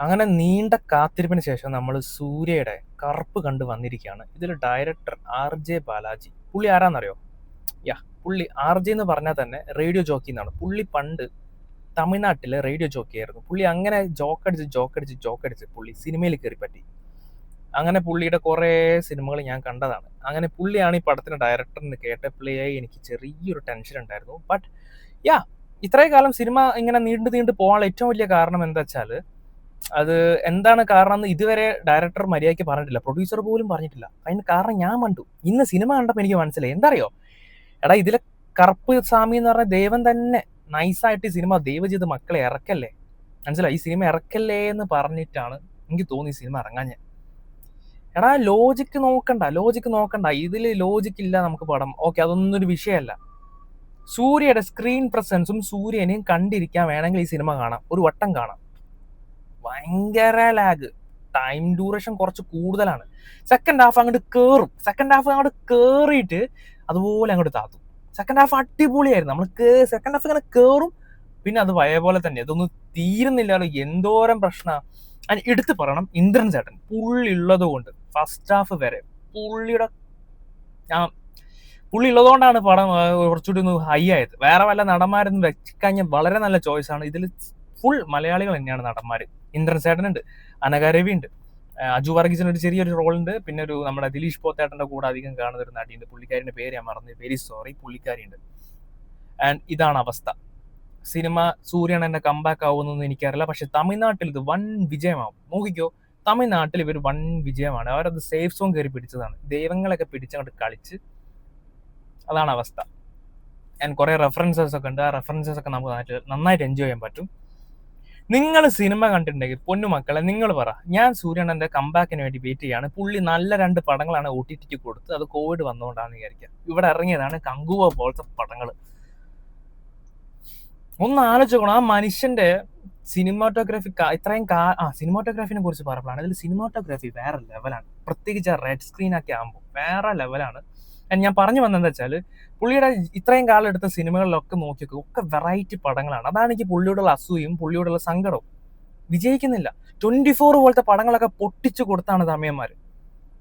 അങ്ങനെ നീണ്ട കാത്തിരിപ്പിന് ശേഷം നമ്മൾ സൂര്യയുടെ കറുപ്പ് കണ്ട് വന്നിരിക്കുകയാണ്. ഇതിൽ ഡയറക്ടർ RJ ബാലാജി. പുള്ളി ആരാന്നറിയോ? പുള്ളി RJ എന്ന് പറഞ്ഞാൽ തന്നെ റേഡിയോ ജോക്കി എന്നാണ്. പുള്ളി പണ്ട് തമിഴ്നാട്ടിലെ റേഡിയോ ജോക്കി ആയിരുന്നു. പുള്ളി അങ്ങനെ ജോക്കടിച്ച് പുള്ളി സിനിമയിൽ കയറി പറ്റി. അങ്ങനെ പുള്ളിയുടെ കുറേ സിനിമകൾ ഞാൻ കണ്ടതാണ്. അങ്ങനെ പുള്ളിയാണ് ഈ പടത്തിന്റെ ഡയറക്ടർ എന്ന് കേട്ടപ്പോഴേ എനിക്ക് ചെറിയൊരു ടെൻഷൻ ഉണ്ടായിരുന്നു. ബട്ട് ഇത്രയും കാലം സിനിമ ഇങ്ങനെ നീണ്ടു പോകാനുള്ള ഏറ്റവും വലിയ കാരണം എന്താ വെച്ചാൽ, അത് എന്താണ് കാരണം എന്ന് ഇതുവരെ ഡയറക്ടർ മര്യാദയ്ക്ക് പറഞ്ഞിട്ടില്ല, പ്രൊഡ്യൂസർ പോലും പറഞ്ഞിട്ടില്ല. അതിന് കാരണം ഞാൻ കണ്ടു. ഇന്ന് സിനിമ കണ്ടപ്പോൾ എനിക്ക് മനസ്സിലായി. എന്താ അറിയോ, ഇതിലെ കറുപ്പ് സ്വാമി എന്ന് പറഞ്ഞ ദേവൻ തന്നെ നൈസായിട്ട് ഈ സിനിമ ദയവ് ചെയ്ത് മക്കളെ ഇറക്കല്ലേ, മനസ്സിലായി, ഈ സിനിമ ഇറക്കല്ലേ എന്ന് പറഞ്ഞിട്ടാണ് എനിക്ക് തോന്നി ഈ സിനിമ ഇറങ്ങാൻ. ലോജിക്ക് നോക്കണ്ട, ഇതിൽ ലോജിക്ക് ഇല്ല നമുക്ക് പടം. ഓക്കെ, അതൊന്നും ഒരു വിഷയമല്ല. സൂര്യയുടെ സ്ക്രീൻ പ്രസൻസും സൂര്യനെയും കണ്ടിരിക്കാൻ വേണമെങ്കിൽ ഈ സിനിമ കാണാം, ഒരു വട്ടം കാണാം. ഭയങ്കര ലാഗ്, ടൈം ഡ്യൂറേഷൻ കുറച്ച് കൂടുതലാണ്. സെക്കൻഡ് ഹാഫ് അങ്ങോട്ട് കേറിയിട്ട് അതുപോലെ അങ്ങോട്ട് താത്തും. സെക്കൻഡ് ഹാഫ് അടിപൊളിയായിരുന്നു. നമ്മൾ സെക്കൻഡ് ഹാഫ് ഇങ്ങനെ കേറും, പിന്നെ അത് വയ പോലെ തന്നെ, ഇതൊന്നും തീരുന്നില്ലല്ലോ. എന്തോരം പ്രശ്നമാണ്. അതിന് എടുത്ത് പറയണം, ഇന്ദ്രൻ ചേട്ടൻ പുള്ളി ഉള്ളത് കൊണ്ട് ഫസ്റ്റ് ഹാഫ് വരെ പുള്ളി ഉള്ളതുകൊണ്ടാണ് പടം കുറച്ചുകൂടി ഒന്ന് ഹൈ ആയത്. വേറെ വല്ല നടന്മാരെന്ന് വെച്ചുകഴിഞ്ഞാൽ വളരെ നല്ല ചോയ്സ് ആണ്. ഇതിൽ ഫുൾ മലയാളികൾ തന്നെയാണ് നടന്മാർ. ഇന്ദ്രൻ ചേട്ടനുണ്ട്, അനഘ രവി ഉണ്ട്, അജു വർഗീസിന് ഒരു ചെറിയൊരു റോളുണ്ട്, പിന്നെ ഒരു നമ്മുടെ ദിലീഷ് പോത്തേട്ടന്റെ കൂടെ അധികം കാണുന്ന ഒരു നടിയുണ്ട്. പുള്ളിക്കാരിന്റെ പേര് ഞാൻ മറന്നു, വെരി സോറി, പുള്ളിക്കാരിയുണ്ട്. ആൻഡ് ഇതാണ് അവസ്ഥ. സിനിമ സൂര്യൻ എന്നെ കംബാക്ക് ആവുമെന്നൊന്നും എനിക്കറിയില്ല, പക്ഷെ തമിഴ്നാട്ടിൽ ഇത് വൻ വിജയമാവും. നോക്കിക്കോ, തമിഴ്നാട്ടിൽ ഇവർ വൻ വിജയമാണ്. അവരത് സേഫ് സോൺ കയറി പിടിച്ചതാണ്. ദൈവങ്ങളൊക്കെ പിടിച്ചങ്ങോട്ട് കളിച്ച്, അതാണ് അവസ്ഥ. ഞാൻ കുറെ റെഫറൻസസ് ഒക്കെ ഉണ്ട്. ആ റെഫറൻസസ് ഒക്കെ നമുക്ക് നന്നായിട്ട് എൻജോയ് ചെയ്യാൻ പറ്റും. നിങ്ങൾ സിനിമ കണ്ടിട്ടുണ്ടെങ്കിൽ പൊന്നുമക്കളെ നിങ്ങൾ പറ, ഞാൻ സൂര്യണ്ണന്റെ കംബാക്കിന് വേണ്ടി വെയിറ്റ് ചെയ്യാണ്. പുള്ളി നല്ല 2 പടങ്ങളാണ് OTTക്ക് കൊടുത്ത്, അത് കോവിഡ് വന്നുകൊണ്ടാണെന്ന് വിചാരിക്കുക. ഇവിടെ ഇറങ്ങിയതാണ് കങ്കുവ പോലത്തെ പടങ്ങൾ. ഒന്ന് ആലോചിക്കണം, ആ മനുഷ്യന്റെ സിനിമാറ്റോഗ്രാഫി സിനിമാറ്റോഗ്രാഫിനെ കുറിച്ച് പറയുമ്പോഴാണ്, ഇതിൽ സിനിമാറ്റോഗ്രാഫി വേറെ ലെവലാണ്. പ്രത്യേകിച്ച് ആ റെഡ് സ്ക്രീൻ ഒക്കെ ആകുമ്പോൾ വേറെ ലെവലാണ്. ഞാൻ പറഞ്ഞു വന്നതെന്ന് വെച്ചാൽ, പുള്ളിയുടെ ഇത്രയും കാലം എടുത്ത സിനിമകളിലൊക്കെ നോക്കിയൊക്കെ ഒക്കെ വെറൈറ്റി പടങ്ങളാണ്. അതാണ് എനിക്ക് പുള്ളിയോടുള്ള അസൂയും പുള്ളിയോടുള്ള സങ്കടവും. വിജയിക്കുന്നില്ല. 24 പോലത്തെ പടങ്ങളൊക്കെ പൊട്ടിച്ചു കൊടുത്താണ് തമിഴന്മാർ.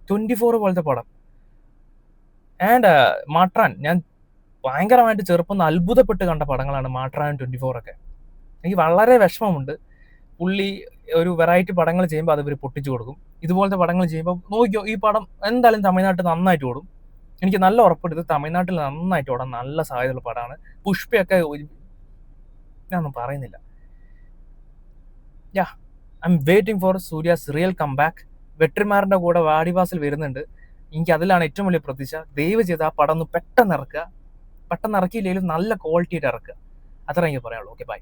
24 പോലത്തെ പടം. ആൻഡ് മാട്രാൻ, ഞാൻ ഭയങ്കരമായിട്ട് ചെറുപ്പം അത്ഭുതപ്പെട്ട് കണ്ട പടങ്ങളാണ് മാട്രാൻ 24 ഒക്കെ. എനിക്ക് വളരെ വിഷമമുണ്ട്. പുള്ളി ഒരു വെറൈറ്റി പടങ്ങൾ ചെയ്യുമ്പോൾ അത് ഇവർ പൊട്ടിച്ചു കൊടുക്കും. ഇതുപോലത്തെ പടങ്ങൾ ചെയ്യുമ്പോൾ നോക്കിയോ, ഈ പടം എന്തായാലും തമിഴ്നാട്ടിൽ നന്നായിട്ട് ഓടും. എനിക്ക് നല്ല ഉറപ്പുണ്ട്, ഇത് തമിഴ്നാട്ടിൽ നന്നായിട്ട് ഓടാൻ നല്ല സാധ്യതയുള്ള പടമാണ്. പുഷ്പയൊക്കെ ഞാനൊന്നും പറയുന്നില്ല. I'm waiting for Suriya's real comeback. വെട്രിമാറിന്റെ കൂടെ വാടിവാസൽ വരുന്നുണ്ട്. എനിക്ക് അതിലാണ് ഏറ്റവും വലിയ പ്രതീക്ഷ. ദയവ് ചെയ്ത് ആ പടം ഒന്ന് പെട്ടെന്ന് ഇറക്കുക. പെട്ടെന്ന് ഇറക്കിയില്ലെങ്കിലും നല്ല ക്വാളിറ്റിയായിട്ട് ഇറക്കുക. അത്ര എനിക്ക് പറയാനുള്ളൂ. Okay, by.